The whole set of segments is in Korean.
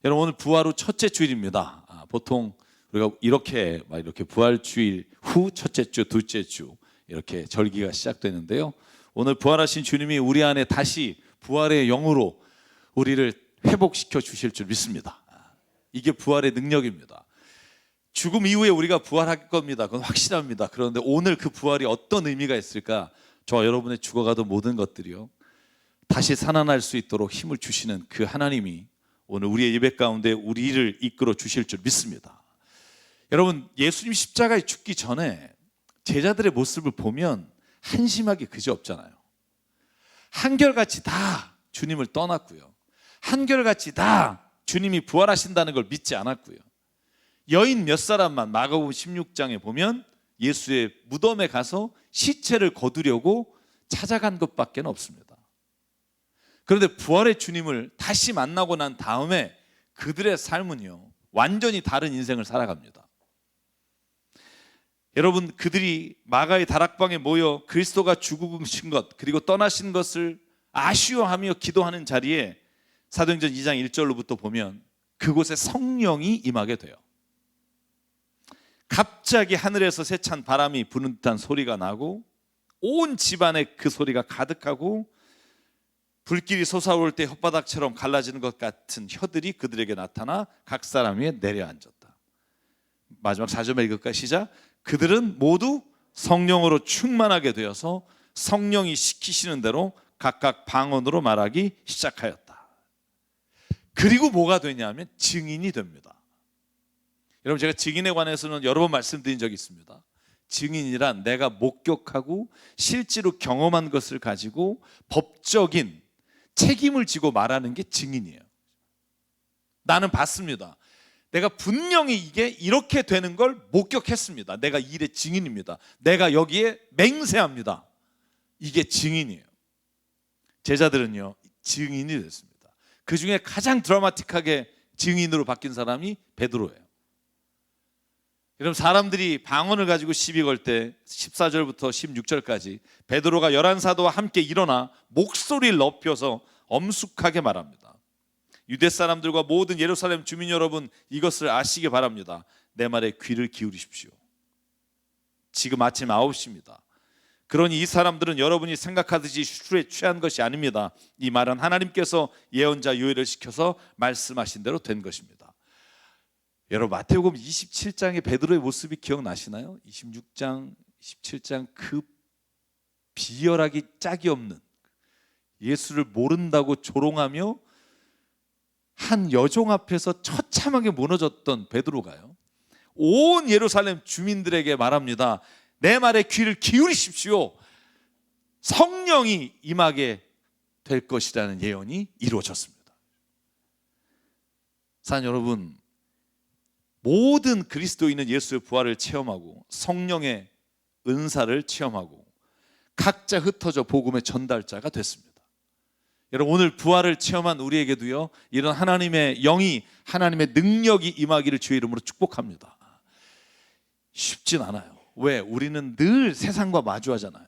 여러분, 오늘 부활 후 첫째 주일입니다. 보통 우리가 이렇게 부활 주일 후 첫째 주, 둘째 주 이렇게 절기가 시작되는데요. 오늘 부활하신 주님이 우리 안에 다시 부활의 영으로 우리를 회복시켜 주실 줄 믿습니다. 이게 부활의 능력입니다. 죽음 이후에 우리가 부활할 겁니다. 그건 확실합니다. 그런데 오늘 그 부활이 어떤 의미가 있을까? 저와 여러분의 죽어가던 모든 것들이요, 다시 살아날 수 있도록 힘을 주시는 그 하나님이 오늘 우리의 예배 가운데 우리를 이끌어 주실 줄 믿습니다. 여러분, 예수님 십자가에 죽기 전에 제자들의 모습을 보면 한심하기 그지없잖아요. 한결같이 다 주님을 떠났고요, 한결같이 다 주님이 부활하신다는 걸 믿지 않았고요. 여인 몇 사람만 마가복음 16장에 보면 예수의 무덤에 가서 시체를 거두려고 찾아간 것밖에 없습니다. 그런데 부활의 주님을 다시 만나고 난 다음에 그들의 삶은요, 완전히 다른 인생을 살아갑니다. 여러분, 그들이 마가의 다락방에 모여 그리스도가 죽으신 것, 그리고 떠나신 것을 아쉬워하며 기도하는 자리에 사도행전 2장 1절로부터 보면 그곳에 성령이 임하게 돼요. 갑자기 하늘에서 세찬 바람이 부는 듯한 소리가 나고 온 집안에 그 소리가 가득하고 불길이 솟아올 때 혓바닥처럼 갈라지는 것 같은 혀들이 그들에게 나타나 각 사람 위에 내려앉았다. 마지막 4절 읽을까요? 시작. 그들은 모두 성령으로 충만하게 되어서 성령이 시키시는 대로 각각 방언으로 말하기 시작하였다. 그리고 뭐가 되냐면 증인이 됩니다. 여러분, 제가 증인에 관해서는 여러 번 말씀드린 적이 있습니다. 증인이란 내가 목격하고 실제로 경험한 것을 가지고 법적인 책임을 지고 말하는 게 증인이에요. 나는 봤습니다. 내가 분명히 이게 이렇게 되는 걸 목격했습니다. 내가 이 일의 증인입니다. 내가 여기에 맹세합니다. 이게 증인이에요. 제자들은요, 증인이 됐습니다. 그 중에 가장 드라마틱하게 증인으로 바뀐 사람이 베드로예요. 여러분, 사람들이 방언을 가지고 시비 걸 때 14절부터 16절까지 베드로가 11사도와 함께 일어나 목소리를 높여서 엄숙하게 말합니다. 유대 사람들과 모든 예루살렘 주민 여러분, 이것을 아시기 바랍니다. 내 말에 귀를 기울이십시오. 지금 아침 9시입니다. 그러니 이 사람들은 여러분이 생각하듯이 술에 취한 것이 아닙니다. 이 말은 하나님께서 예언자 요엘을 시켜서 말씀하신 대로 된 것입니다. 여러분, 마태복음 27장의 베드로의 모습이 기억나시나요? 26장, 27장 그 비열하기 짝이 없는, 예수를 모른다고 조롱하며 한 여종 앞에서 처참하게 무너졌던 베드로가요, 온 예루살렘 주민들에게 말합니다. 내 말에 귀를 기울이십시오. 성령이 임하게 될 것이라는 예언이 이루어졌습니다. 사랑하는 여러분, 모든 그리스도인은 예수의 부활을 체험하고 성령의 은사를 체험하고 각자 흩어져 복음의 전달자가 됐습니다. 여러분, 오늘 부활을 체험한 우리에게도요, 이런 하나님의 영이, 하나님의 능력이 임하기를 주의 이름으로 축복합니다. 쉽진 않아요. 왜? 우리는 늘 세상과 마주하잖아요.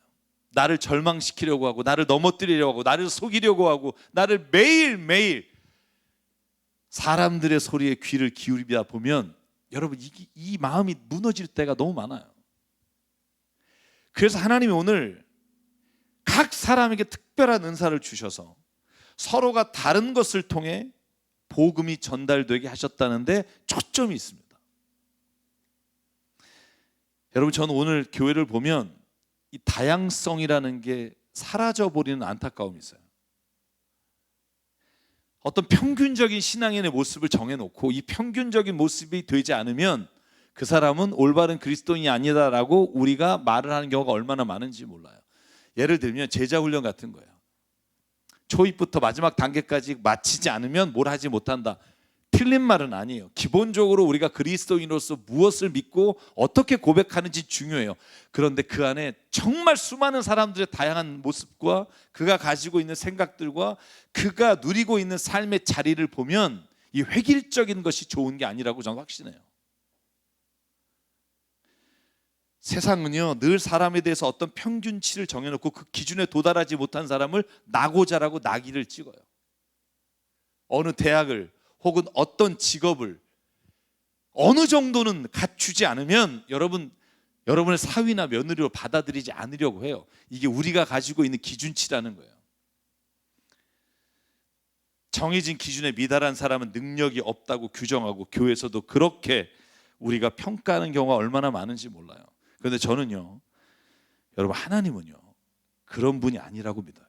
나를 절망시키려고 하고, 나를 넘어뜨리려고 하고, 나를 속이려고 하고, 나를 매일매일 사람들의 소리에 귀를 기울이다 보면 여러분, 이 마음이 무너질 때가 너무 많아요. 그래서 하나님이 오늘 각 사람에게 특별한 은사를 주셔서 서로가 다른 것을 통해 복음이 전달되게 하셨다는데 초점이 있습니다. 여러분, 저는 오늘 교회를 보면 이 다양성이라는 게 사라져버리는 안타까움이 있어요. 어떤 평균적인 신앙인의 모습을 정해놓고 이 평균적인 모습이 되지 않으면 그 사람은 올바른 그리스도인이 아니다라고 우리가 말을 하는 경우가 얼마나 많은지 몰라요. 예를 들면 제자훈련 같은 거예요. 초입부터 마지막 단계까지 마치지 않으면 뭘 하지 못한다. 틀린 말은 아니에요. 기본적으로 우리가 그리스도인으로서 무엇을 믿고 어떻게 고백하는지 중요해요. 그런데 그 안에 정말 수많은 사람들의 다양한 모습과 그가 가지고 있는 생각들과 그가 누리고 있는 삶의 자리를 보면 이 획일적인 것이 좋은 게 아니라고 저는 확신해요. 세상은요, 늘 사람에 대해서 어떤 평균치를 정해놓고 그 기준에 도달하지 못한 사람을 나고자라고 낙인을 찍어요. 어느 대학을 혹은 어떤 직업을 어느 정도는 갖추지 않으면 여러분의 사위나 며느리로 받아들이지 않으려고 해요. 이게 우리가 가지고 있는 기준치라는 거예요. 정해진 기준에 미달한 사람은 능력이 없다고 규정하고 교회에서도 그렇게 우리가 평가하는 경우가 얼마나 많은지 몰라요. 그런데 저는요, 여러분, 하나님은요 그런 분이 아니라고 믿어요.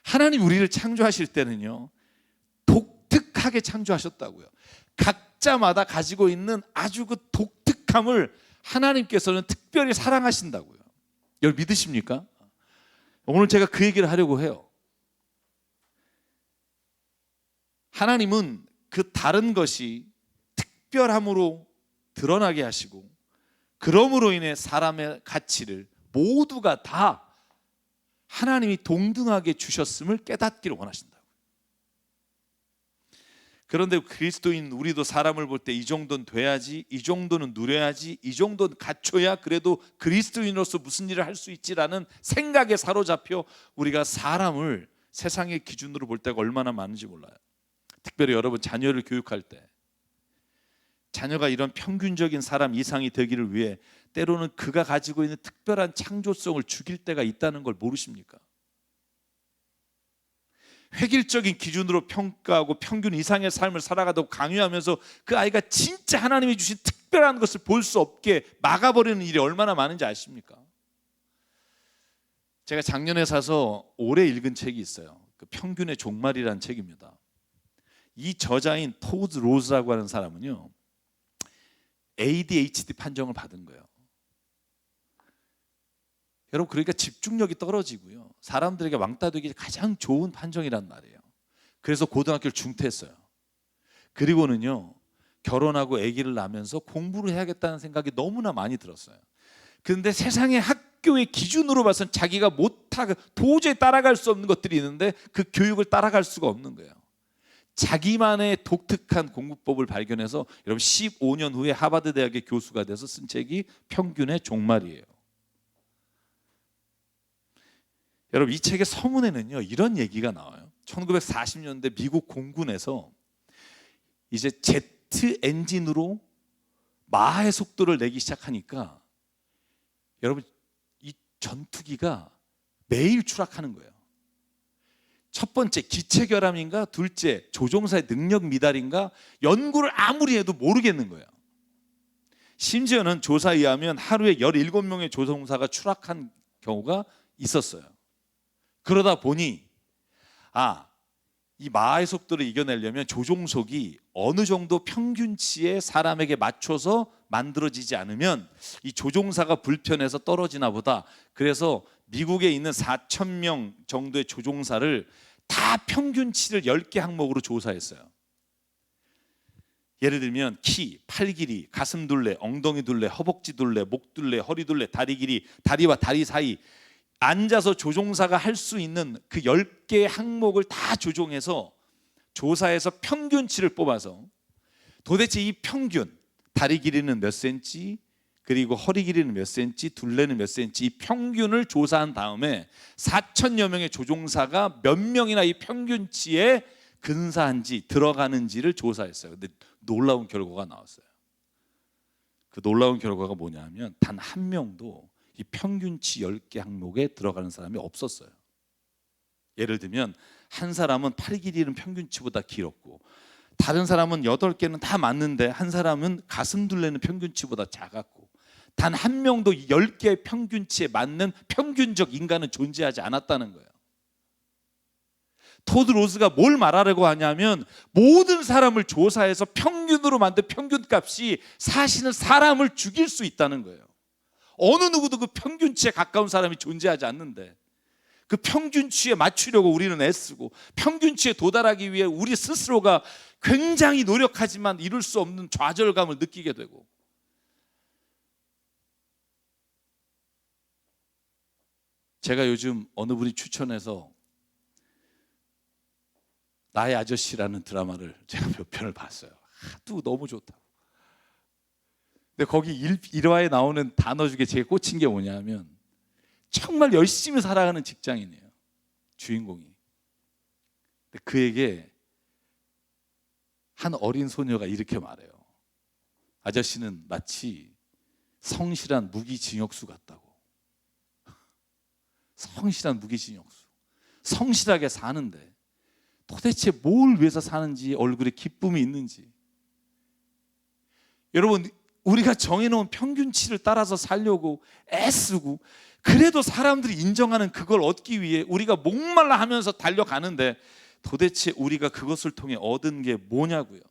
하나님 우리를 창조하실 때는요 독특하게 창조하셨다고요. 각자마다 가지고 있는 아주 그 독특함을 하나님께서는 특별히 사랑하신다고요. 여러분 믿으십니까? 오늘 제가 그 얘기를 하려고 해요. 하나님은 그 다른 것이 특별함으로 드러나게 하시고, 그러므로 인해 사람의 가치를 모두가 다 하나님이 동등하게 주셨음을 깨닫기를 원하신다고. 그런데 그리스도인 우리도 사람을 볼 때 이 정도는 돼야지, 이 정도는 누려야지, 이 정도는 갖춰야 그래도 그리스도인으로서 무슨 일을 할 수 있지라는 생각에 사로잡혀 우리가 사람을 세상의 기준으로 볼 때가 얼마나 많은지 몰라요. 특별히 여러분 자녀를 교육할 때 자녀가 이런 평균적인 사람 이상이 되기를 위해 때로는 그가 가지고 있는 특별한 창조성을 죽일 때가 있다는 걸 모르십니까? 획일적인 기준으로 평가하고 평균 이상의 삶을 살아가도록 강요하면서 그 아이가 진짜 하나님이 주신 특별한 것을 볼 수 없게 막아버리는 일이 얼마나 많은지 아십니까? 제가 작년에 사서 올해 읽은 책이 있어요. 그 평균의 종말이라는 책입니다. 이 저자인 토드 로즈라고 하는 사람은요 ADHD 판정을 받은 거예요. 여러분, 그러니까 집중력이 떨어지고요 사람들에게 왕따 되기 가장 좋은 판정이란 말이에요. 그래서 고등학교를 중퇴했어요. 그리고는요 결혼하고 아기를 낳으면서 공부를 해야겠다는 생각이 너무나 많이 들었어요. 그런데 세상의 학교의 기준으로 봐서는 자기가 못하고 도저히 따라갈 수 없는 것들이 있는데 그 교육을 따라갈 수가 없는 거예요. 자기만의 독특한 공부법을 발견해서 여러분 15년 후에 하버드 대학의 교수가 돼서 쓴 책이 평균의 종말이에요. 여러분 이 책의 서문에는요 이런 얘기가 나와요. 1940년대 미국 공군에서 이제 제트 엔진으로 마하의 속도를 내기 시작하니까 여러분 이 전투기가 매일 추락하는 거예요. 첫 번째 기체 결함인가, 둘째 조종사의 능력 미달인가, 연구를 아무리 해도 모르겠는 거예요. 심지어는 조사에 의하면 하루에 17명의 조종사가 추락한 경우가 있었어요. 그러다 보니 이 마하의 속도를 이겨내려면 조종석이 어느 정도 평균치의 사람에게 맞춰서 만들어지지 않으면 이 조종사가 불편해서 떨어지나 보다. 그래서 미국에 있는 4,000명 정도의 조종사를 다 평균치를 10개 항목으로 조사했어요. 예를 들면 키, 팔 길이, 가슴 둘레, 엉덩이 둘레, 허벅지 둘레, 목 둘레, 허리 둘레, 다리 길이, 다리와 다리 사이, 앉아서 조종사가 할 수 있는 그 10개의 항목을 다 조종해서 조사해서 평균치를 뽑아서 도대체 이 평균, 다리 길이는 몇 센치, 그리고 허리 길이는 몇 센치, 둘레는 몇 센치, 이 평균을 조사한 다음에 4,000여 명의 조종사가 몇 명이나 이 평균치에 근사한지 들어가는지를 조사했어요. 근데 놀라운 결과가 나왔어요. 그 놀라운 결과가 뭐냐면 단 한 명도 이 평균치 10개 항목에 들어가는 사람이 없었어요. 예를 들면 한 사람은 팔 길이는 평균치보다 길었고, 다른 사람은 8개는 다 맞는데 한 사람은 가슴 둘레는 평균치보다 작았고, 단 한 명도 10개의 평균치에 맞는 평균적 인간은 존재하지 않았다는 거예요. 토드 로즈가 뭘 말하려고 하냐면 모든 사람을 조사해서 평균으로 만든 평균값이 사실은 사람을 죽일 수 있다는 거예요. 어느 누구도 그 평균치에 가까운 사람이 존재하지 않는데 그 평균치에 맞추려고 우리는 애쓰고 평균치에 도달하기 위해 우리 스스로가 굉장히 노력하지만 이룰 수 없는 좌절감을 느끼게 되고, 제가 요즘 어느 분이 추천해서 나의 아저씨라는 드라마를 제가 몇 편을 봤어요. 하도 너무 좋다고. 근데 거기 1화에 나오는 단어 중에 제가 꽂힌 게 뭐냐면 정말 열심히 살아가는 직장인이에요, 주인공이. 근데 그에게 한 어린 소녀가 이렇게 말해요. 아저씨는 마치 성실한 무기징역수 같다고. 성실한 무기징역수. 성실하게 사는데 도대체 뭘 위해서 사는지, 얼굴에 기쁨이 있는지. 여러분, 우리가 정해놓은 평균치를 따라서 살려고 애쓰고, 그래도 사람들이 인정하는 그걸 얻기 위해 우리가 목말라 하면서 달려가는데 도대체 우리가 그것을 통해 얻은 게 뭐냐고요.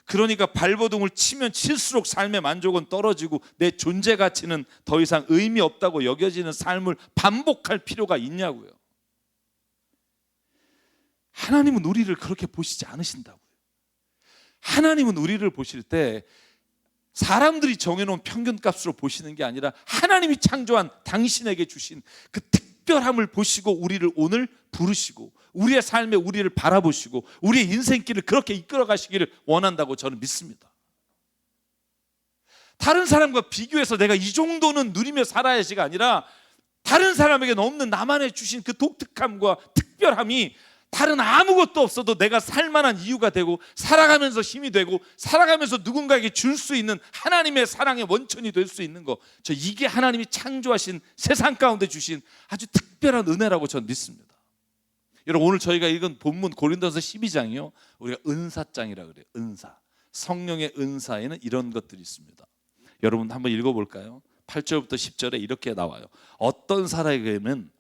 그러니까 발버둥을 치면 칠수록 삶의 만족은 떨어지고 내 존재 가치는 더 이상 의미 없다고 여겨지는 삶을 반복할 필요가 있냐고요. 하나님은 우리를 그렇게 보시지 않으신다고요. 하나님은 우리를 보실 때 사람들이 정해놓은 평균값으로 보시는 게 아니라 하나님이 창조한 당신에게 주신 그 특별함을 보시고 우리를 오늘 부르시고 우리의 삶에 우리를 바라보시고 우리의 인생길을 그렇게 이끌어 가시기를 원한다고 저는 믿습니다. 다른 사람과 비교해서 내가 이 정도는 누리며 살아야지가 아니라 다른 사람에게는 없는 나만의 주신 그 독특함과 특별함이 다른 아무것도 없어도 내가 살만한 이유가 되고 살아가면서 힘이 되고 살아가면서 누군가에게 줄 수 있는 하나님의 사랑의 원천이 될 수 있는 거, 저 이게 하나님이 창조하신 세상 가운데 주신 아주 특별한 은혜라고 저는 믿습니다. 여러분, 오늘 저희가 읽은 본문 고린도서 12장이요, 우리가 은사장이라고 그래요. 은사, 성령의 은사에는 이런 것들이 있습니다. 여러분 한번 읽어볼까요? 8절부터 10절에 이렇게 나와요. 어떤 사람에게는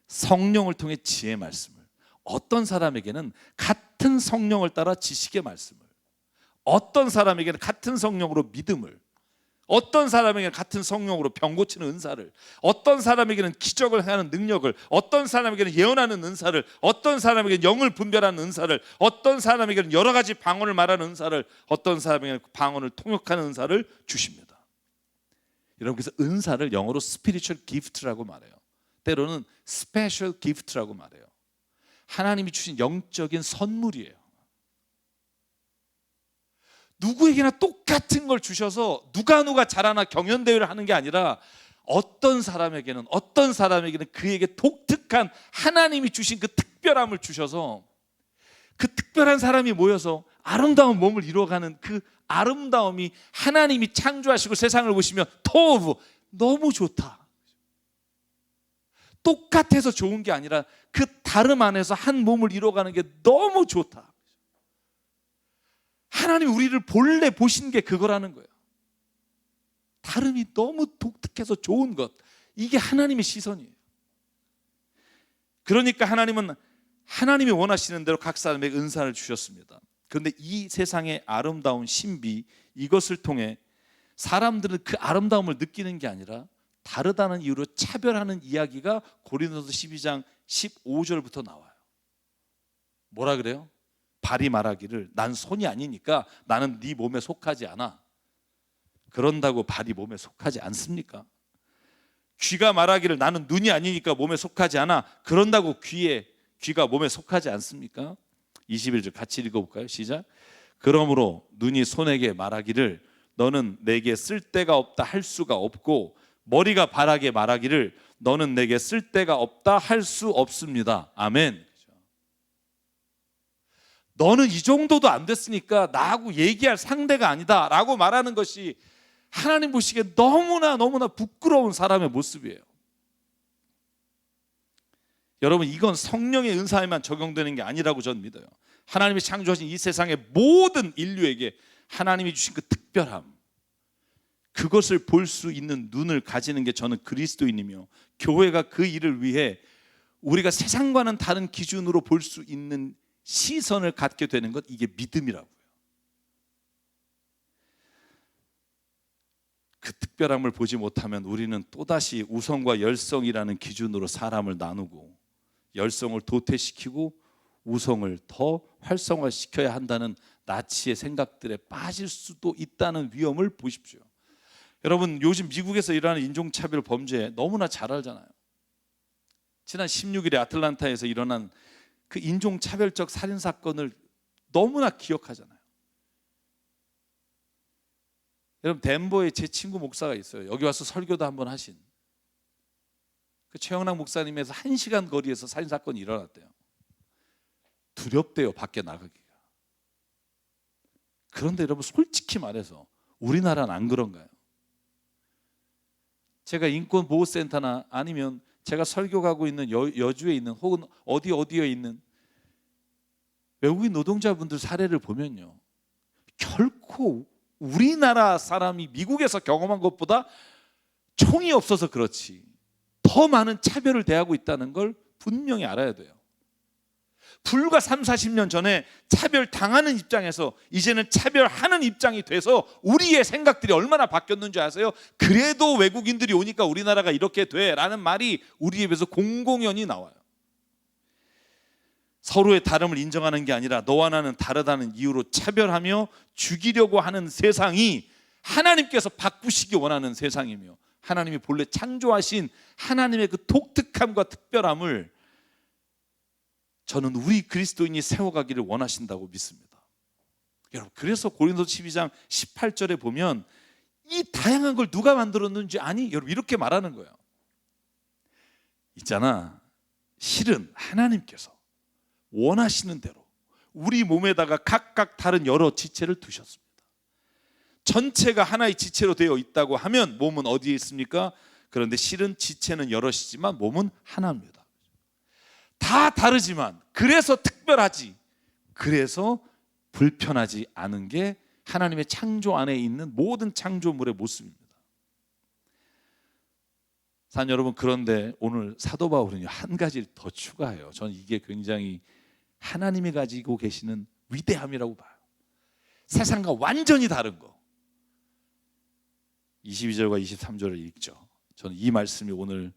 성령을 통해 지혜의 말씀을, 어떤 사람에게는 같은 성령을 따라 지식의 말씀을, 어떤 사람에게는 같은 성령으로 믿음을, 어떤 사람에게는 같은 성령으로 병 고치는 은사를, 어떤 사람에게는 기적을 하는 능력을, 어떤 사람에게는 예언하는 은사를, 어떤 사람에게는 영을 분별하는 은사를, 어떤 사람에게는 여러 가지 방언을 말하는 은사를, 어떤 사람에게는 방언을 통역하는 은사를 주십니다. 여러분, 그래서 은사를 영어로 spiritual gift라고 말해요. 때로는 special gift라고 말해요. 하나님이 주신 영적인 선물이에요. 누구에게나 똑같은 걸 주셔서 누가 잘하나 경연대회를 하는 게 아니라 어떤 사람에게는 그에게 독특한 하나님이 주신 그 특별함을 주셔서 그 특별한 사람이 모여서 아름다운 몸을 이루어가는 그 아름다움이 하나님이 창조하시고 세상을 보시면 토브, 너무 좋다. 똑같아서 좋은 게 아니라 그 다름 안에서 한 몸을 이루어가는 게 너무 좋다. 하나님이 우리를 본래 보신 게 그거라는 거예요. 다름이 너무 독특해서 좋은 것, 이게 하나님의 시선이에요. 그러니까 하나님은 하나님이 원하시는 대로 각 사람에게 은사를 주셨습니다. 그런데 이 세상의 아름다운 신비, 이것을 통해 사람들은 그 아름다움을 느끼는 게 아니라 다르다는 이유로 차별하는 이야기가 고린도서 12장 15절부터 나와요. 뭐라 그래요? 발이 말하기를 난 손이 아니니까 나는 네 몸에 속하지 않아. 그런다고 발이 몸에 속하지 않습니까? 귀가 말하기를 나는 눈이 아니니까 몸에 속하지 않아. 그런다고 귀가 몸에 속하지 않습니까? 21절 같이 읽어볼까요? 시작. 그러므로 눈이 손에게 말하기를 너는 내게 쓸데가 없다 할 수가 없고, 머리가 발에게 말하기를 너는 내게 쓸데가 없다 할 수 없습니다. 아멘. 너는 이 정도도 안 됐으니까 나하고 얘기할 상대가 아니다 라고 말하는 것이 하나님 보시기에 너무나 부끄러운 사람의 모습이에요. 여러분, 이건 성령의 은사에만 적용되는 게 아니라고 저는 믿어요. 하나님이 창조하신 이 세상의 모든 인류에게 하나님이 주신 그 특별함, 그것을 볼 수 있는 눈을 가지는 게 저는 그리스도인이며, 교회가 그 일을 위해 우리가 세상과는 다른 기준으로 볼 수 있는 시선을 갖게 되는 것, 이게 믿음이라고요. 그 특별함을 보지 못하면 우리는 또다시 우성과 열성이라는 기준으로 사람을 나누고 열성을 도태시키고 우성을 더 활성화시켜야 한다는 나치의 생각들에 빠질 수도 있다는 위험을 보십시오. 여러분, 요즘 미국에서 일어나는 인종차별 범죄 너무나 잘 알잖아요. 지난 16일에 아틀란타에서 일어난 그 인종차별적 살인사건을 너무나 기억하잖아요. 여러분, 덴버에 제 친구 목사가 있어요. 여기 와서 설교도 한번 하신 그 최영락 목사님에서 1시간 거리에서 살인사건이 일어났대요. 두렵대요, 밖에 나가기가. 그런데 여러분 솔직히 말해서 우리나라는 안 그런가요? 제가 인권보호센터나 아니면 제가 설교 가고 있는 여주에 있는 혹은 어디에 있는 외국인 노동자분들 사례를 보면요, 결코 우리나라 사람이 미국에서 경험한 것보다 총이 없어서 그렇지 더 많은 차별을 대하고 있다는 걸 분명히 알아야 돼요. 불과 3, 40년 전에 차별당하는 입장에서 이제는 차별하는 입장이 돼서 우리의 생각들이 얼마나 바뀌었는지 아세요? 그래도 외국인들이 오니까 우리나라가 이렇게 돼 라는 말이 우리 입에서 공공연히 나와요. 서로의 다름을 인정하는 게 아니라 너와 나는 다르다는 이유로 차별하며 죽이려고 하는 세상이 하나님께서 바꾸시기 원하는 세상이며, 하나님이 본래 창조하신 하나님의 그 독특함과 특별함을 저는 우리 그리스도인이 세워가기를 원하신다고 믿습니다. 여러분, 그래서 고린도서 12장 18절에 보면 이 다양한 걸 누가 만들었는지 아니? 여러분, 이렇게 말하는 거예요. 있잖아, 실은 하나님께서 원하시는 대로 우리 몸에다가 각각 다른 여러 지체를 두셨습니다. 전체가 하나의 지체로 되어 있다고 하면 몸은 어디에 있습니까? 그런데 실은 지체는 여럿이지만 몸은 하나입니다. 다 다르지만 그래서 특별하지, 그래서 불편하지 않은 게 하나님의 창조 안에 있는 모든 창조물의 모습입니다. 사랑 여러분, 그런데 오늘 사도 바울은 한 가지를 더 추가해요. 저는 이게 굉장히 하나님이 가지고 계시는 위대함이라고 봐요. 세상과 완전히 다른 거. 22절과 23절을 읽죠. 저는 이 말씀이 오늘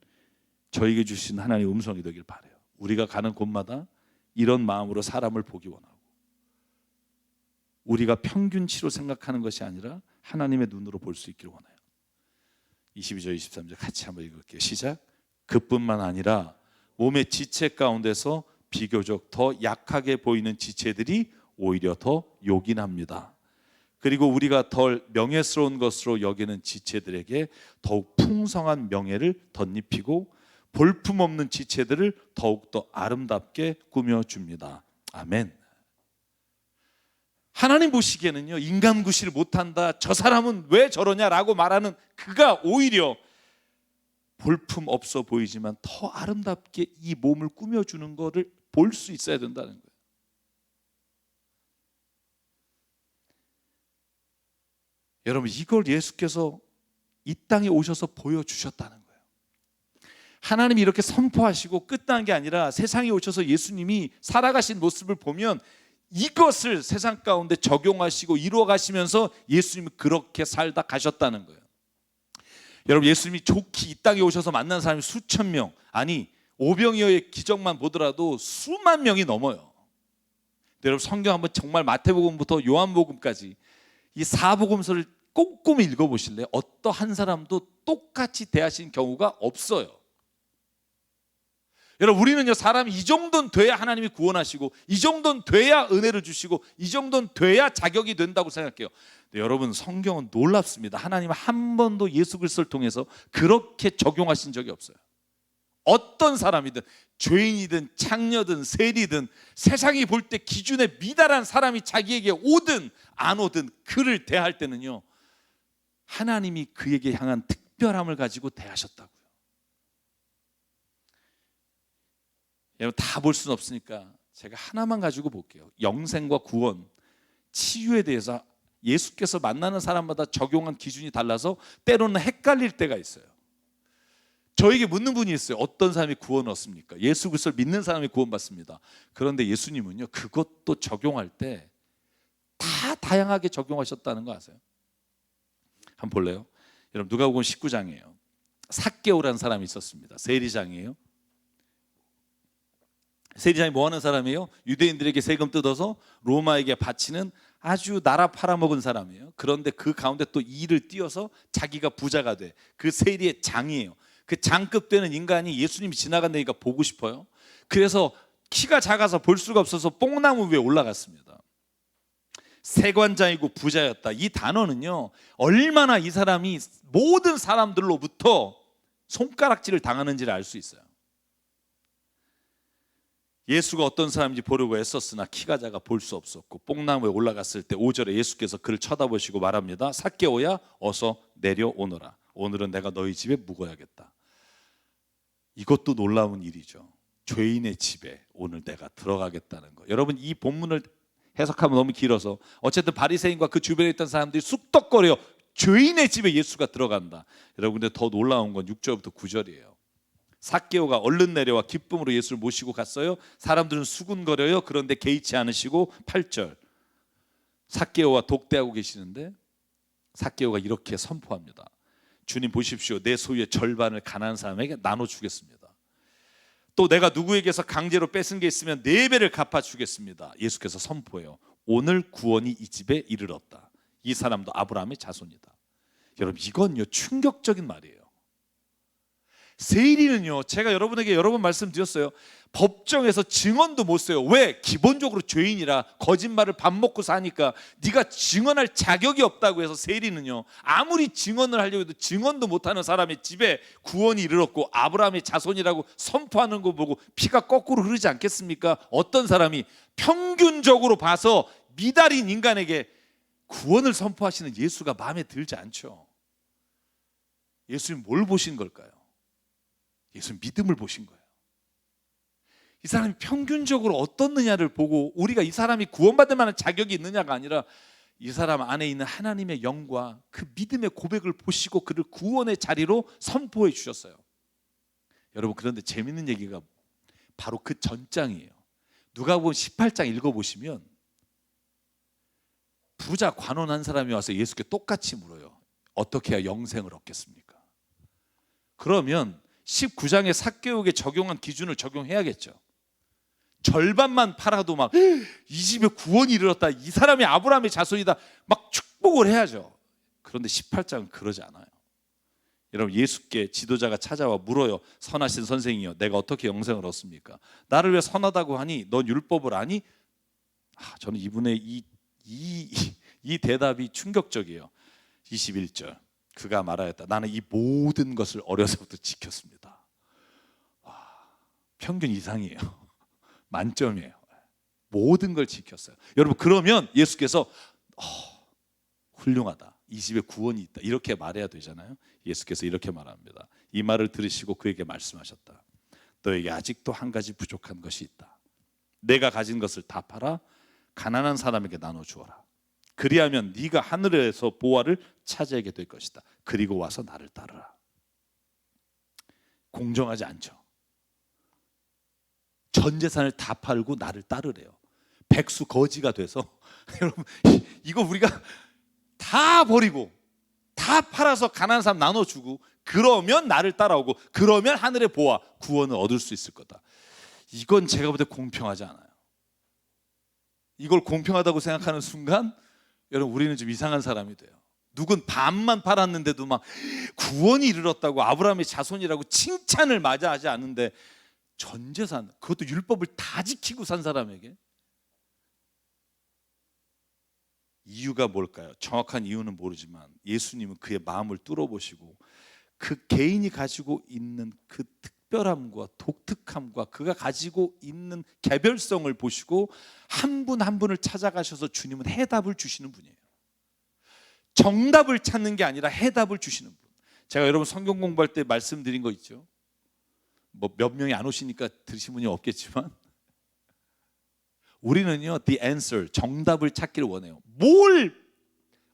저에게 주신 하나님의 음성이 되길 바라요. 우리가 가는 곳마다 이런 마음으로 사람을 보기 원하고, 우리가 평균치로 생각하는 것이 아니라 하나님의 눈으로 볼 수 있기를 원해요. 22절 23절 같이 한번 읽을게요. 시작. 그뿐만 아니라 몸의 지체 가운데서 비교적 더 약하게 보이는 지체들이 오히려 더 요긴합니다. 그리고 우리가 덜 명예스러운 것으로 여기는 지체들에게 더욱 풍성한 명예를 덧입히고 볼품없는 지체들을 더욱더 아름답게 꾸며줍니다. 아멘. 하나님 보시기에는요, 인간 구실을 못한다, 저 사람은 왜 저러냐라고 말하는 그가 오히려 볼품 없어 보이지만 더 아름답게 이 몸을 꾸며주는 것을 볼 수 있어야 된다는 거예요. 여러분, 이걸 예수께서 이 땅에 오셔서 보여주셨다는 거예요. 하나님이 이렇게 선포하시고 끝난 게 아니라 세상에 오셔서 예수님이 살아가신 모습을 보면 이것을 세상 가운데 적용하시고 이루어가시면서 예수님이 그렇게 살다 가셨다는 거예요. 여러분, 예수님이 좋게 이 땅에 오셔서 만난 사람이 수천 명, 아니 오병이어의 기적만 보더라도 수만 명이 넘어요. 여러분, 성경 한번 정말 마태복음부터 요한복음까지 이 사복음서를 꼼꼼히 읽어보실래요? 어떠한 사람도 똑같이 대하신 경우가 없어요. 여러분, 우리는요, 사람이 이 정도는 돼야 하나님이 구원하시고 이 정도는 돼야 은혜를 주시고 이 정도는 돼야 자격이 된다고 생각해요. 근데 여러분, 성경은 놀랍습니다. 하나님은 한 번도 예수 그리스도를 통해서 그렇게 적용하신 적이 없어요. 어떤 사람이든 죄인이든 창녀든 세리든 세상이 볼 때 기준에 미달한 사람이 자기에게 오든 안 오든 그를 대할 때는요, 하나님이 그에게 향한 특별함을 가지고 대하셨다고요. 여러분, 다 볼 수는 없으니까 제가 하나만 가지고 볼게요. 영생과 구원, 치유에 대해서 예수께서 만나는 사람마다 적용한 기준이 달라서 때로는 헷갈릴 때가 있어요. 저에게 묻는 분이 있어요. 어떤 사람이 구원 얻습니까? 예수 그리스도를 믿는 사람이 구원받습니다. 그런데 예수님은요, 그것도 적용할 때 다 다양하게 적용하셨다는 거 아세요? 한번 볼래요? 여러분, 누가복음 19장이에요. 삭개오라는 사람이 있었습니다. 세리장이에요. 세리장이 뭐 하는 사람이에요? 유대인들에게 세금 뜯어서 로마에게 바치는 아주 나라 팔아먹은 사람이에요. 그런데 그 가운데 또 일을 띄어서 자기가 부자가 돼. 그 세리의 장이에요. 그 장급 되는 인간이 예수님이 지나간다니까 보고 싶어요. 그래서 키가 작아서 볼 수가 없어서 뽕나무 위에 올라갔습니다. 세관장이고 부자였다. 이 단어는요, 얼마나 이 사람이 모든 사람들로부터 손가락질을 당하는지를 알 수 있어요. 예수가 어떤 사람인지 보려고 애썼으나 키가 작아 볼 수 없었고 뽕나무에 올라갔을 때 5절에 예수께서 그를 쳐다보시고 말합니다. 삭개오야 어서 내려오너라. 오늘은 내가 너희 집에 묵어야겠다. 이것도 놀라운 일이죠. 죄인의 집에 오늘 내가 들어가겠다는 거. 여러분, 이 본문을 해석하면 너무 길어서 어쨌든 바리새인과 그 주변에 있던 사람들이 쑥덕거려 죄인의 집에 예수가 들어간다. 여러분, 근데 더 놀라운 건 6절부터 9절이에요. 삭개오가 얼른 내려와 기쁨으로 예수를 모시고 갔어요. 사람들은 수군거려요. 그런데 개의치 않으시고 8절, 삭개오와 독대하고 계시는데 삭개오가 이렇게 선포합니다. 주님 보십시오. 내 소유의 절반을 가난한 사람에게 나눠주겠습니다. 또 내가 누구에게서 강제로 뺏은 게 있으면 4배를 갚아주겠습니다. 예수께서 선포해요. 오늘 구원이 이 집에 이르렀다. 이 사람도 아브라함의 자손이다. 여러분, 이건요 충격적인 말이에요. 세일이는요, 제가 여러분에게 여러 번 말씀드렸어요. 법정에서 증언도 못 써요. 왜? 기본적으로 죄인이라 거짓말을 밥 먹고 사니까 네가 증언할 자격이 없다고 해서 세일이는요, 아무리 증언을 하려고 해도 증언도 못하는 사람의 집에 구원이 이르렀고 아브라함의 자손이라고 선포하는 거 보고 피가 거꾸로 흐르지 않겠습니까? 어떤 사람이 평균적으로 봐서 미달인 인간에게 구원을 선포하시는 예수가 마음에 들지 않죠. 예수님 뭘 보신 걸까요? 예수님 믿음을 보신 거예요. 이 사람이 평균적으로 어떻느냐를 보고 우리가 이 사람이 구원받을 만한 자격이 있느냐가 아니라 이 사람 안에 있는 하나님의 영과 그 믿음의 고백을 보시고 그를 구원의 자리로 선포해 주셨어요. 여러분, 그런데 재밌는 얘기가 바로 그 전장이에요. 누가복음 18장 읽어보시면 부자 관원 한 사람이 와서 예수께 똑같이 물어요. 어떻게 해야 영생을 얻겠습니까? 그러면 19장의 삭개오에게 적용한 기준을 적용해야겠죠. 절반만 팔아도 막 이 집에 구원이 이르렀다, 이 사람이 아브라함의 자손이다, 막 축복을 해야죠. 그런데 18장은 그러지 않아요. 여러분, 예수께 지도자가 찾아와 물어요. 선하신 선생이여, 내가 어떻게 영생을 얻습니까? 나를 왜 선하다고 하니? 넌 율법을 아니? 저는 이분의 이 대답이 충격적이에요. 21절, 그가 말하였다. 나는 이 모든 것을 어려서부터 지켰습니다. 평균 이상이에요. 만점이에요. 모든 걸 지켰어요. 여러분, 그러면 예수께서 훌륭하다, 이 집에 구원이 있다, 이렇게 말해야 되잖아요. 예수께서 이렇게 말합니다. 이 말을 들으시고 그에게 말씀하셨다. 너에게 아직도 한 가지 부족한 것이 있다. 내가 가진 것을 다 팔아 가난한 사람에게 나눠주어라. 그리하면 네가 하늘에서 보화를 차지하게 될 것이다. 그리고 와서 나를 따르라. 공정하지 않죠. 전 재산을 다 팔고 나를 따르래요. 백수 거지가 돼서 여러분, 이거 우리가 다 버리고 다 팔아서 가난한 사람 나눠주고 그러면 나를 따라오고 그러면 하늘의 보화 구원을 얻을 수 있을 거다. 이건 제가 볼 때 공평하지 않아요. 이걸 공평하다고 생각하는 순간 여러분, 우리는 좀 이상한 사람이 돼요. 누군 반만 팔았는데도 막 구원이 이르렀다고 아브라함의 자손이라고 칭찬을 마다하지 않는데 전 재산, 그것도 율법을 다 지키고 산 사람에게. 이유가 뭘까요? 정확한 이유는 모르지만 예수님은 그의 마음을 뚫어보시고 그 개인이 가지고 있는 그 특별함과 독특함과 그가 가지고 있는 개별성을 보시고 한 분 한 분을 찾아가셔서 주님은 해답을 주시는 분이에요. 정답을 찾는 게 아니라 해답을 주시는 분. 제가 여러분 성경 공부할 때 말씀드린 거 있죠. 뭐 몇 명이 안 오시니까 들으신 분이 없겠지만 우리는요, the answer, 정답을 찾기를 원해요.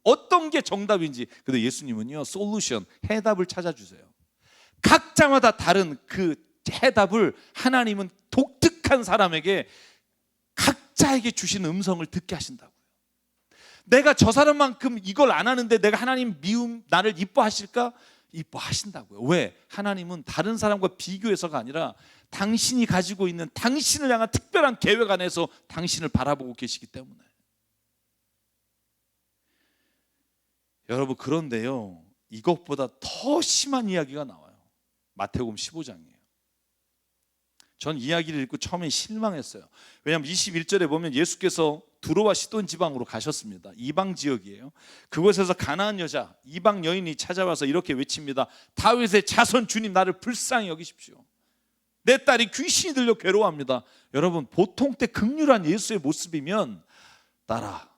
어떤 게 정답인지. 근데 예수님은요, solution, 해답을 찾아주세요. 각자마다 다른 그 해답을 하나님은 독특한 사람에게 각자에게 주신 음성을 듣게 하신다고요. 내가 저 사람만큼 이걸 안 하는데 내가 하나님 나를 이뻐하실까? 이뻐하신다고요. 왜? 하나님은 다른 사람과 비교해서가 아니라 당신이 가지고 있는 당신을 향한 특별한 계획 안에서 당신을 바라보고 계시기 때문에. 여러분, 그런데요, 이것보다 더 심한 이야기가 나와요. 마태복음 15장이에요. 전 이야기를 읽고 처음에 실망했어요. 왜냐하면 21절에 보면 예수께서 두로와 시돈 지방으로 가셨습니다. 이방 지역이에요. 그곳에서 가나안 여자, 이방 여인이 찾아와서 이렇게 외칩니다. 다윗의 자손 주님, 나를 불쌍히 여기십시오. 내 딸이 귀신이 들려 괴로워합니다. 여러분, 보통 때 극률한 예수의 모습이면 딸아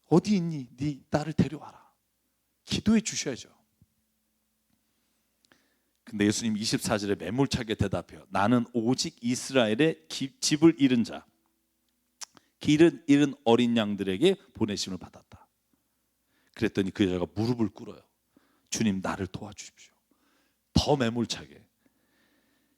어디 있니? 네 딸을 데려와라. 기도해 주셔야죠. 근데 예수님 24절에 매몰차게 대답해요. 나는 오직 이스라엘의 집을 잃은 자, 길을 잃은 어린 양들에게 보내심을 받았다. 그랬더니 그 여자가 무릎을 꿇어요. 주님, 나를 도와주십시오. 더 매몰차게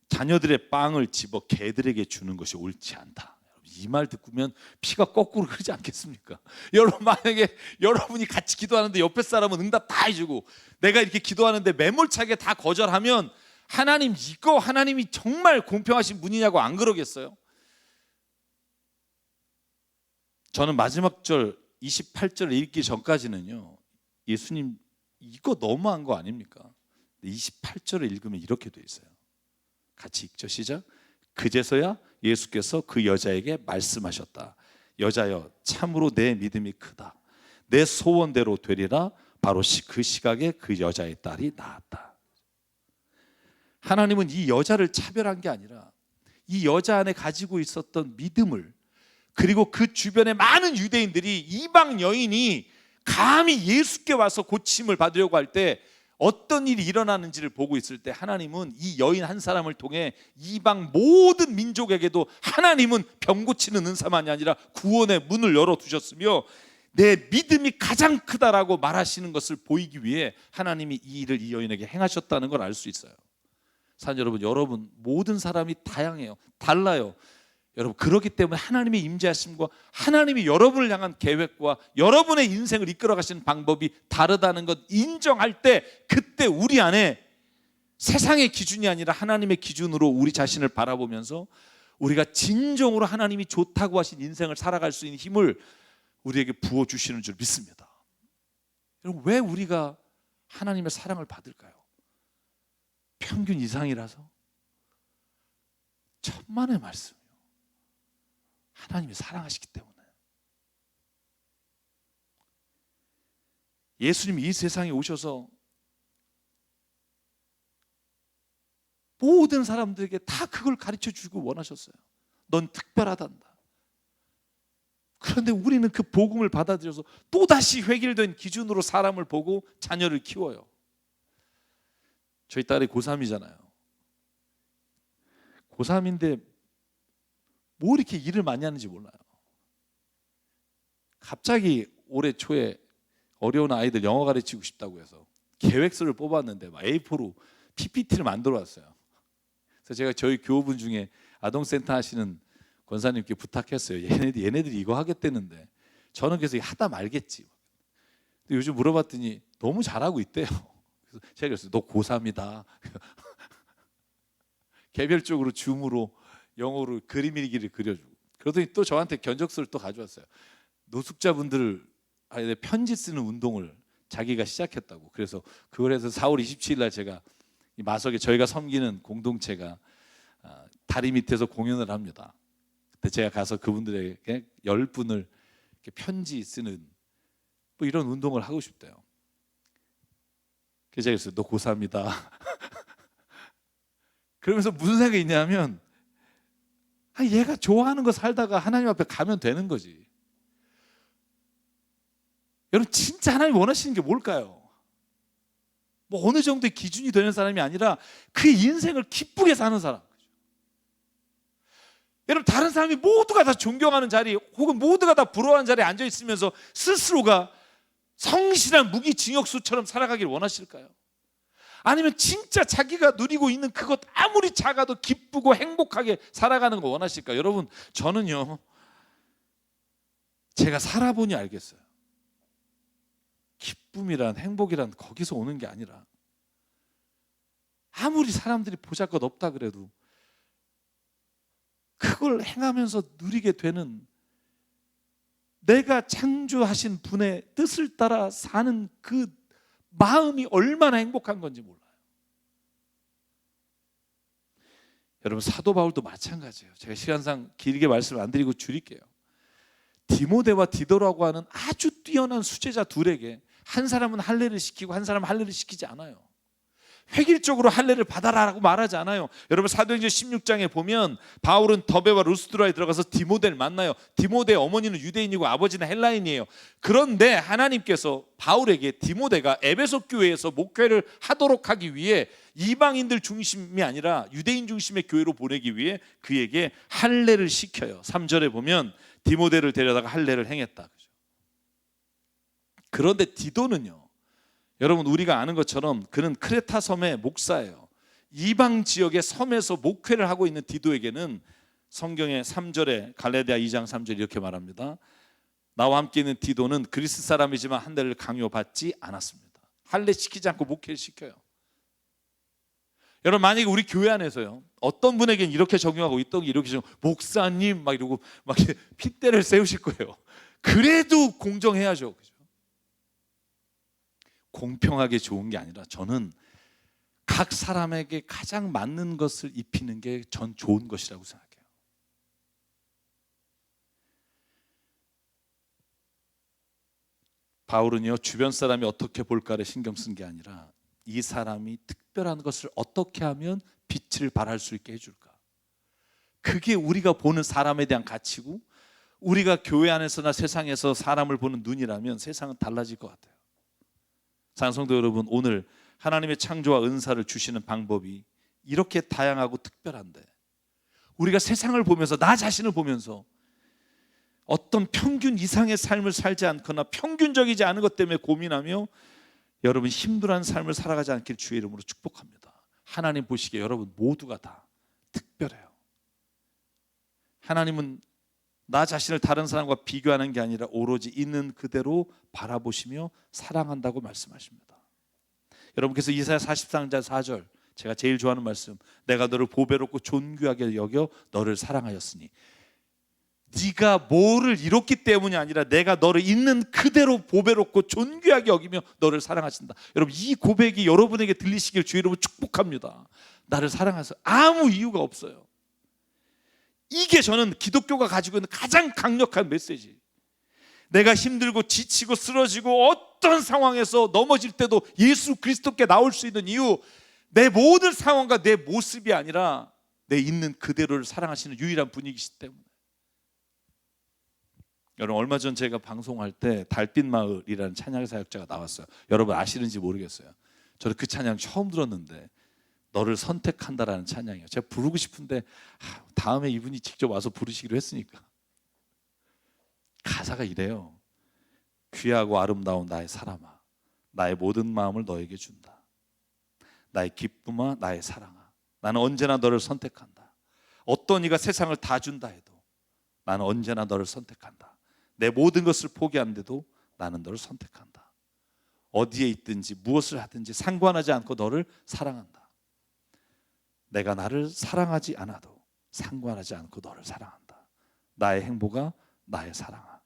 자녀들의 빵을 집어 개들에게 주는 것이 옳지 않다. 이 말 듣고면 피가 거꾸로 흐르지 않겠습니까? 여러분, 만약에 여러분이 같이 기도하는데 옆에 사람은 응답 다 해주고 내가 이렇게 기도하는데 매몰차게 다 거절하면 하나님, 이거 하나님이 정말 공평하신 분이냐고 안 그러겠어요? 저는 마지막 절 28절을 읽기 전까지는요, 예수님 이거 너무한 거 아닙니까? 28절을 읽으면 이렇게 돼 있어요. 같이 읽죠. 시작. 그제서야 예수께서 그 여자에게 말씀하셨다. 여자여, 참으로 내 믿음이 크다. 내 소원대로 되리라. 바로 그 시각에 그 여자의 딸이 나았다. 하나님은 이 여자를 차별한 게 아니라 이 여자 안에 가지고 있었던 믿음을, 그리고 그 주변의 많은 유대인들이 이방 여인이 감히 예수께 와서 고침을 받으려고 할 때 어떤 일이 일어나는지를 보고 있을 때 하나님은 이 여인 한 사람을 통해 이방 모든 민족에게도 하나님은 병 고치는 은사만이 아니라 구원의 문을 열어두셨으며 내 믿음이 가장 크다라고 말하시는 것을 보이기 위해 하나님이 이 일을 이 여인에게 행하셨다는 걸 알 수 있어요. 사는 여러분 모든 사람이 다양해요. 달라요. 여러분, 그렇기 때문에 하나님의 임재하심과 하나님이 여러분을 향한 계획과 여러분의 인생을 이끌어 가시는 방법이 다르다는 것 인정할 때, 그때 우리 안에 세상의 기준이 아니라 하나님의 기준으로 우리 자신을 바라보면서 우리가 진정으로 하나님이 좋다고 하신 인생을 살아갈 수 있는 힘을 우리에게 부어주시는 줄 믿습니다. 여러분, 왜 우리가 하나님의 사랑을 받을까요? 평균 이상이라서? 천만의 말씀. 하나님이 사랑하시기 때문에. 예수님이 이 세상에 오셔서 모든 사람들에게 다 그걸 가르쳐 주고 원하셨어요. 넌 특별하단다. 그런데 우리는 그 복음을 받아들여서 또다시 획일된 기준으로 사람을 보고 자녀를 키워요. 저희 딸이 고3이잖아요. 고3인데 뭐 이렇게 일을 많이 하는지 몰라요. 갑자기 올해 초에 어려운 아이들 영어 가르치고 싶다고 해서 계획서를 뽑았는데 막 A4로 PPT를 만들어 왔어요. 그래서 제가 저희 교우분 중에 아동센터 하시는 권사님께 부탁했어요. 얘네들이 이거 하겠다는데 저는 계속 하다 말겠지. 근데 요즘 물어봤더니 너무 잘하고 있대요. 그래서 제가 그랬어요. 너 고3이다. 개별적으로 줌으로 영어로 그림 일기를 그려주고, 그러더니 또 저한테 견적서를 또 가져왔어요. 노숙자분들 편지 쓰는 운동을 자기가 시작했다고. 그래서 그걸 해서 4월 27일 날 제가 이 마석에 저희가 섬기는 공동체가 다리 밑에서 공연을 합니다. 그때 제가 가서 그분들에게 10분을 편지 쓰는 뭐 이런 운동을 하고 싶대요. 그래서 제가 그랬어요. 너 고3이다. 그러면서 무슨 생각이 있냐면, 얘가 좋아하는 거 살다가 하나님 앞에 가면 되는 거지. 여러분, 진짜 하나님 원하시는 게 뭘까요? 뭐 어느 정도의 기준이 되는 사람이 아니라 그 인생을 기쁘게 사는 사람. 여러분, 다른 사람이 모두가 다 존경하는 자리 혹은 모두가 다 부러워하는 자리에 앉아 있으면서 스스로가 성실한 무기징역수처럼 살아가길 원하실까요? 아니면 진짜 자기가 누리고 있는 그것 아무리 작아도 기쁘고 행복하게 살아가는 거 원하실까요? 여러분, 저는요, 제가 살아보니 알겠어요. 기쁨이란, 행복이란 거기서 오는 게 아니라 아무리 사람들이 보잘것없다 그래도 그걸 행하면서 누리게 되는, 내가 창조하신 분의 뜻을 따라 사는 그 마음이 얼마나 행복한 건지 몰라요. 여러분, 사도 바울도 마찬가지예요. 제가 시간상 길게 말씀을 안 드리고 줄일게요. 디모데와 디도라고 하는 아주 뛰어난 수제자 둘에게 한 사람은 할례를 시키고 한 사람은 할례를 시키지 않아요. 획일적으로 할례를 받아라라고 말하지 않아요. 여러분 사도행전 16장에 보면 바울은 더베와 루스드라에 들어가서 디모데를 만나요. 디모데의 어머니는 유대인이고 아버지는 헬라인이에요. 그런데 하나님께서 바울에게 디모데가 에베소 교회에서 목회를 하도록 하기 위해 이방인들 중심이 아니라 유대인 중심의 교회로 보내기 위해 그에게 할례를 시켜요. 3절에 보면 디모데를 데려다가 할례를 행했다. 그런데 디도는요, 여러분 우리가 아는 것처럼 그는 크레타 섬의 목사예요. 이방 지역의 섬에서 목회를 하고 있는 디도에게는 성경의 3절에 갈라디아 2장 3절 이렇게 말합니다. 나와 함께 있는 디도는 그리스 사람이지만 할례를 강요받지 않았습니다. 할례 시키지 않고 목회를 시켜요. 여러분 만약에 우리 교회 안에서요, 어떤 분에게는 이렇게 적용하고 있던 게 이렇게 적용, 목사님 막 이러고 막 핏대를 세우실 거예요. 그래도 공정해야죠. 공평하게 좋은 게 아니라 저는 각 사람에게 가장 맞는 것을 입히는 게 전 좋은 것이라고 생각해요. 바울은요, 주변 사람이 어떻게 볼까를 신경 쓴 게 아니라 이 사람이 특별한 것을 어떻게 하면 빛을 발할 수 있게 해줄까, 그게 우리가 보는 사람에 대한 가치고, 우리가 교회 안에서나 세상에서 사람을 보는 눈이라면 세상은 달라질 것 같아요. 사랑하는 성도 여러분, 오늘 하나님의 창조와 은사를 주시는 방법이 이렇게 다양하고 특별한데, 우리가 세상을 보면서, 나 자신을 보면서 어떤 평균 이상의 삶을 살지 않거나 평균적이지 않은 것 때문에 고민하며 여러분 힘들어하는 삶을 살아가지 않길 주의 이름으로 축복합니다. 하나님 보시기에 여러분 모두가 다 특별해요. 하나님은 나 자신을 다른 사람과 비교하는 게 아니라 오로지 있는 그대로 바라보시며 사랑한다고 말씀하십니다. 여러분께서 이사야 43장 4절, 제가 제일 좋아하는 말씀, 내가 너를 보배롭고 존귀하게 여겨 너를 사랑하였으니, 네가 뭐를 이뤘기 때문이 아니라 내가 너를 있는 그대로 보배롭고 존귀하게 여기며 너를 사랑하신다. 여러분 이 고백이 여러분에게 들리시길 주의 이름으로 축복합니다. 나를 사랑하셔서 아무 이유가 없어요. 이게 저는 기독교가 가지고 있는 가장 강력한 메시지. 내가 힘들고 지치고 쓰러지고 어떤 상황에서 넘어질 때도 예수 그리스도께 나올 수 있는 이유, 내 모든 상황과 내 모습이 아니라 내 있는 그대로를 사랑하시는 유일한 분이시기 때문에. 여러분 얼마 전 제가 방송할 때 달빛 마을이라는 찬양 사역자가 나왔어요. 여러분 아시는지 모르겠어요. 저는 그 찬양 처음 들었는데, 너를 선택한다라는 찬양이에요. 제가 부르고 싶은데 다음에 이분이 직접 와서 부르시기로 했으니까. 가사가 이래요. 귀하고 아름다운 나의 사람아, 나의 모든 마음을 너에게 준다. 나의 기쁨아, 나의 사랑아, 나는 언제나 너를 선택한다. 어떤 이가 세상을 다 준다 해도 나는 언제나 너를 선택한다. 내 모든 것을 포기하는데도 나는 너를 선택한다. 어디에 있든지 무엇을 하든지 상관하지 않고 너를 사랑한다. 내가 나를 사랑하지 않아도 상관하지 않고 너를 사랑한다. 나의 행복아, 나의 사랑아.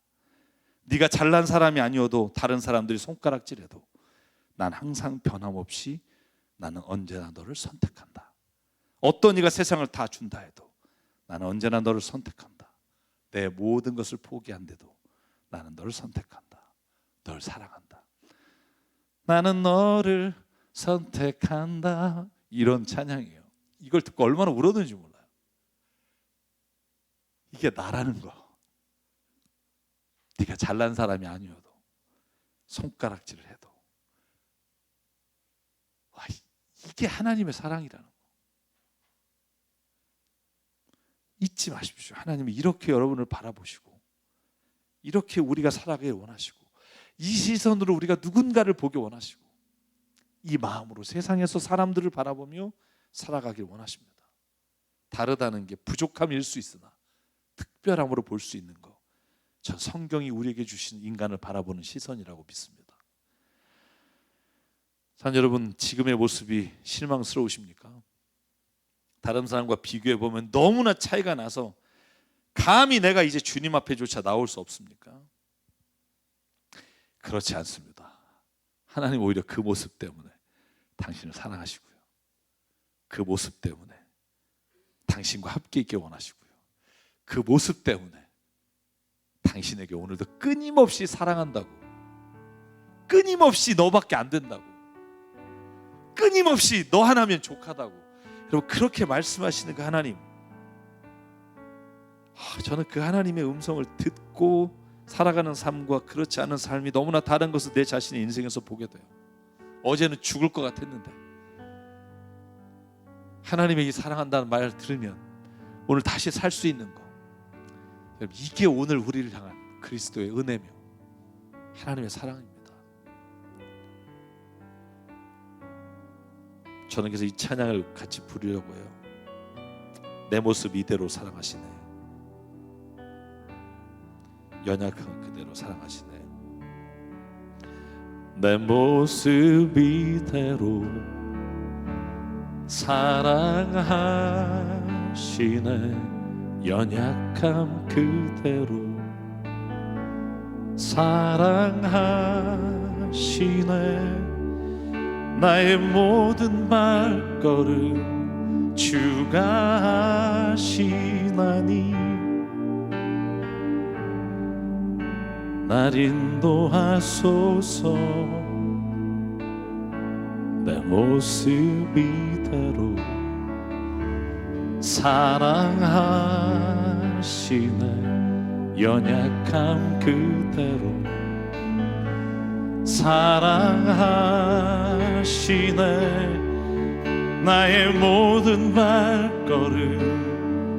네가 잘난 사람이 아니어도 다른 사람들이 손가락질해도 난 항상 변함없이 나는 언제나 너를 선택한다. 어떤 이가 세상을 다 준다 해도 나는 언제나 너를 선택한다. 내 모든 것을 포기한데도 나는 너를 선택한다. 너를 사랑한다. 나는 너를 선택한다. 이런 찬양이에요. 이걸 듣고 얼마나 울었는지 몰라요. 이게 나라는 거. 네가 잘난 사람이 아니어도 손가락질을 해도, 와, 이게 하나님의 사랑이라는 거. 잊지 마십시오. 하나님은 이렇게 여러분을 바라보시고 이렇게 우리가 살아가길 원하시고, 이 시선으로 우리가 누군가를 보기 원하시고, 이 마음으로 세상에서 사람들을 바라보며 살아가길 원하십니다. 다르다는 게 부족함일 수 있으나 특별함으로 볼 수 있는 것, 전 성경이 우리에게 주신 인간을 바라보는 시선이라고 믿습니다. 자, 여러분 지금의 모습이 실망스러우십니까? 다른 사람과 비교해 보면 너무나 차이가 나서 감히 내가 이제 주님 앞에조차 나올 수 없습니까? 그렇지 않습니다. 하나님 오히려 그 모습 때문에 당신을 사랑하시고요, 그 모습 때문에 당신과 함께 있길 원하시고요, 그 모습 때문에 당신에게 오늘도 끊임없이 사랑한다고, 끊임없이 너밖에 안 된다고, 끊임없이 너 하나면 족하다고. 여러분, 그렇게 말씀하시는 그 하나님, 저는 그 하나님의 음성을 듣고 살아가는 삶과 그렇지 않은 삶이 너무나 다른 것을 내 자신의 인생에서 보게 돼요. 어제는 죽을 것 같았는데 하나님의 이 사랑한다는 말을 들으면 오늘 다시 살 수 있는 거, 여러분, 이게 오늘 우리를 향한 그리스도의 은혜며 하나님의 사랑입니다. 저는 그래서 이 찬양을 같이 부르려고 해요. 내 모습 이대로 사랑하시네, 연약한 그대로 사랑하시네. 내 모습 이대로 사랑하시네, 연약함 그대로 사랑하시네. 나의 모든 발걸음 주가 하시나니 날 인도하소서. 내 모습 이대로 사랑하시네, 연약함 그대로 사랑하시네. 나의 모든 발걸음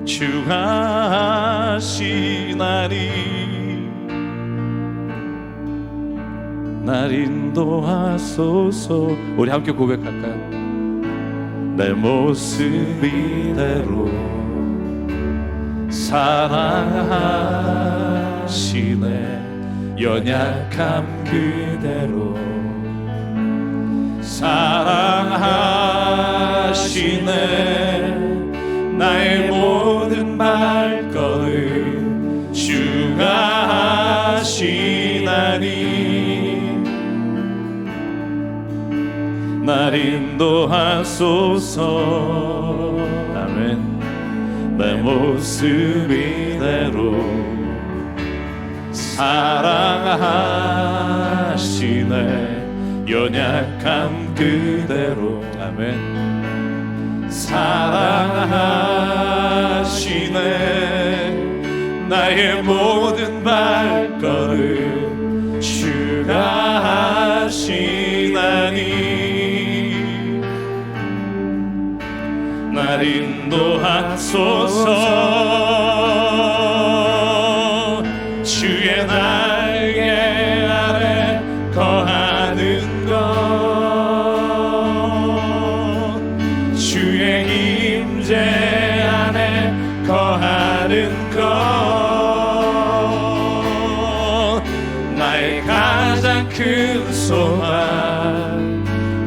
주가 하시나니 날 인도하소서. 우리 함께 고백할까요? 내 모습 이대로 사랑하시네, 연약함 그대로 사랑하시네. 나의 모든 발걸음 주가 하시나니 날 인도하소서. 아멘. 내 모습 이대로 사랑하시네, 연약함 그대로. 아멘. 사랑하시네. 나의 모든 발걸음 주가 하시나니 날 인도하소서. 주의 날개 아래 거하는 것, 주의 임재 안에 거하는 것, 나의 가장 큰 소망,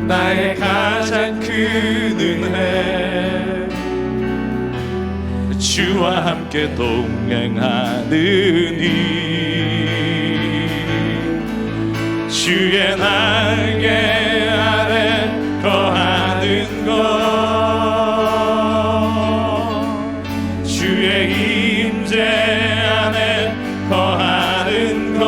나의 가장 큰 은혜, 주와 함께 동행하느니 주의 날개 아래 거하는 것, 주의 임재 안에 거하는 것,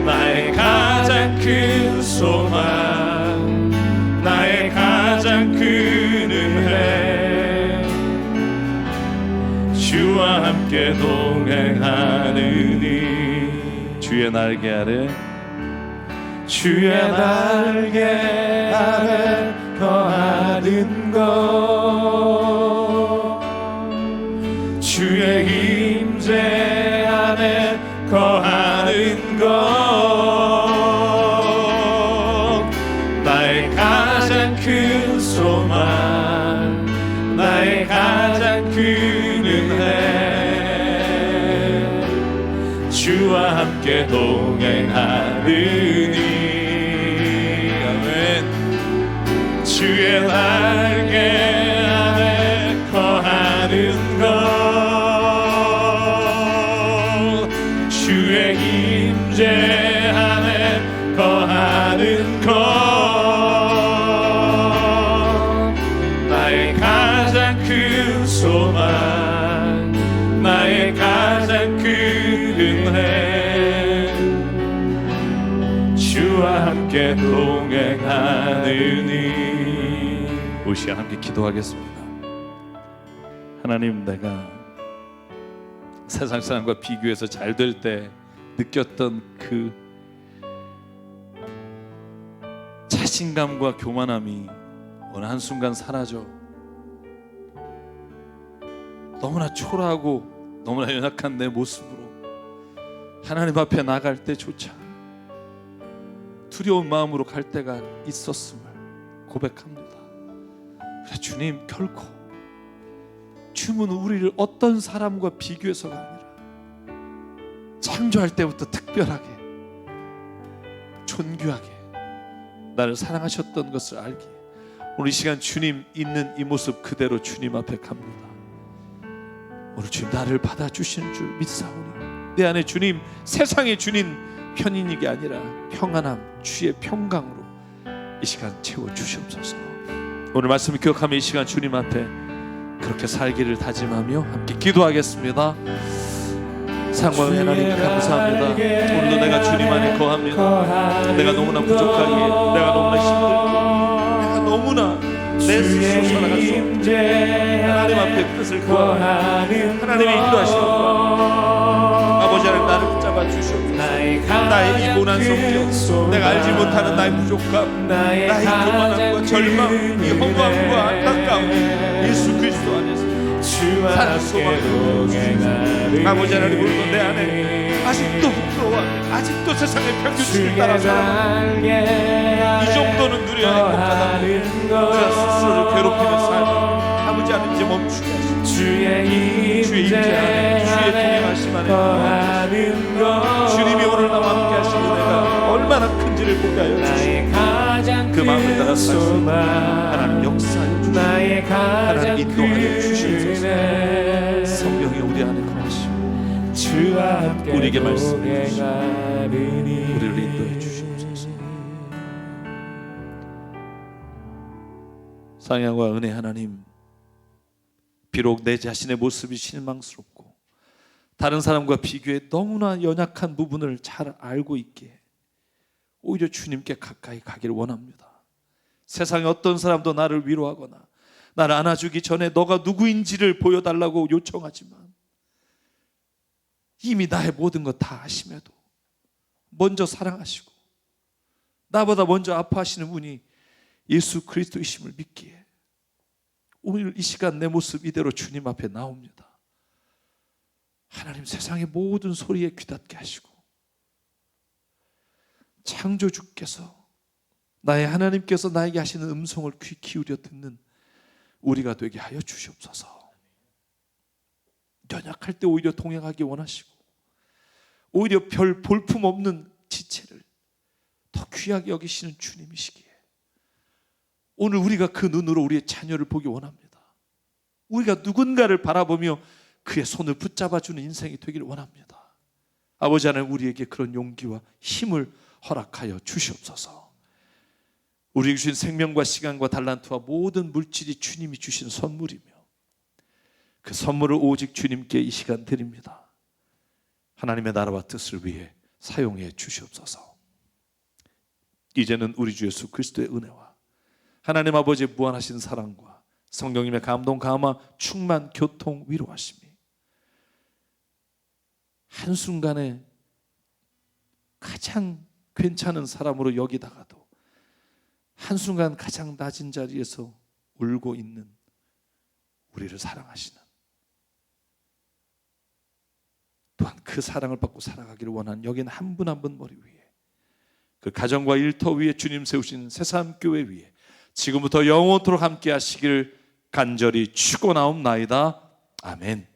나의 가장 큰 소망, 나의 가장 큰 은혜, 주와 함께 동행하느니 주의 날개 아래, 주의 날개 아래 거하는 것, 주의 임재 안에 거하는 것, 나의 가장 큰 소망, 나의 가장 큰 은혜, 주와 함께 동행하느니 아멘. 주의 날개 아래 거하는 것, 주의 임재 안에 거하는 것, 나의 가장 큰 소망, 나의 가장 큰 은혜, 주와 함께 함께 동행하느니. 우리 시간 함께 기도하겠습니다. 하나님, 내가 세상 사람과 비교해서 잘 될 때 느꼈던 그 자신감과 교만함이 어느 한순간 사라져 너무나 초라하고 너무나 연약한 내 모습으로 하나님 앞에 나갈 때조차 두려운 마음으로 갈 때가 있었음을 고백합니다. 그래, 주님, 결코 주님은 우리를 어떤 사람과 비교해서가 아니라 창조할 때부터 특별하게 존귀하게 나를 사랑하셨던 것을 알기에 오늘 이 시간 주님 있는 이 모습 그대로 주님 앞에 갑니다. 오늘 주님 나를 받아주시는 줄 믿사오니 내 안에 주님, 세상의 주님 편인이 아니라 평안함, 주의 평강으로 이 시간 채워주시옵소서. 오늘 말씀을 기억하며 이 시간 주님 앞에 그렇게 살기를 다짐하며 함께 기도하겠습니다. 사랑과 하나님 감사합니다. 오늘도 내가 주님 안에 거합니다. 내가 너무나 부족하기에, 내가 너무나 힘들기에, 내가 너무나 내 스스로 살아갈 수 없기에 하나님 앞에 뜻을 구하는 하나님의 인도하심을 구합니다. 아버지 하나님, 나를 붙잡아 주시옵소서. 나의 이 모난 성격, 내가 알지 못하는 나의 부족함, 나의 교만함과 절망, 이 허무함과 안타까움, 예수 그리스도 안에서 산 소망을 주시옵소서. 아버지 하나님, 오늘도 내 안에 아직도 부끄러워하며 아직도 세상의 평균치를 따라 살아가며 이 정도는 누려야 행복하다고 우리가 스스로를 괴롭히는 삶을 아버지 하나님 이제 멈추게 하시고 주의 임재 안에, 주의 동행하심 안에 주님이 오늘 나와 함께 하시는 은혜가 얼마나 큰지를 보게 하여 주시고 그 마음을 따라 살 수 있는 하나님 역사하여 주시고 하나님 인도하여 주시옵소서. 성령이 우리 안에 거하시고 우리에게 말씀해 주시고 우리를 인도해 주시옵소서. 사랑과 은혜 하나님, 비록 내 자신의 모습이 실망스럽고 다른 사람과 비교해 너무나 연약한 부분을 잘 알고 있기에 오히려 주님께 가까이 가기를 원합니다. 세상에 어떤 사람도 나를 위로하거나 나를 안아주기 전에 너가 누구인지를 보여달라고 요청하지만 이미 나의 모든 것 다 아심에도 먼저 사랑하시고 나보다 먼저 아파하시는 분이 예수 그리스도이심을 믿기에 오늘 이 시간 내 모습 이대로 주님 앞에 나옵니다. 하나님, 세상의 모든 소리에 귀닫게 하시고 창조주께서, 나의 하나님께서 나에게 하시는 음성을 귀 기울여 듣는 우리가 되게 하여 주시옵소서. 연약할 때 오히려 동행하기 원하시고 오히려 별 볼품 없는 지체를 더 귀하게 여기시는 주님이시기에 오늘 우리가 그 눈으로 우리의 자녀를 보기 원합니다. 우리가 누군가를 바라보며 그의 손을 붙잡아주는 인생이 되기를 원합니다. 아버지 하나님, 우리에게 그런 용기와 힘을 허락하여 주시옵소서. 우리에게 주신 생명과 시간과 달란트와 모든 물질이 주님이 주신 선물이며 그 선물을 오직 주님께 이 시간 드립니다. 하나님의 나라와 뜻을 위해 사용해 주시옵소서. 이제는 우리 주 예수 그리스도의 은혜와 하나님 아버지의 무한하신 사랑과 성령님의 감동, 감화, 충만, 교통, 위로하심이 한순간에 가장 괜찮은 사람으로 여기다가도 한순간 가장 낮은 자리에서 울고 있는 우리를 사랑하시는, 또한 그 사랑을 받고 살아가기를 원하는 여기는 한 분 한 분 머리 위에, 그 가정과 일터 위에 주님 세우신 새삼교회 위에 지금부터 영원토록 함께 하시기를 간절히 축원하옵나이다. 아멘.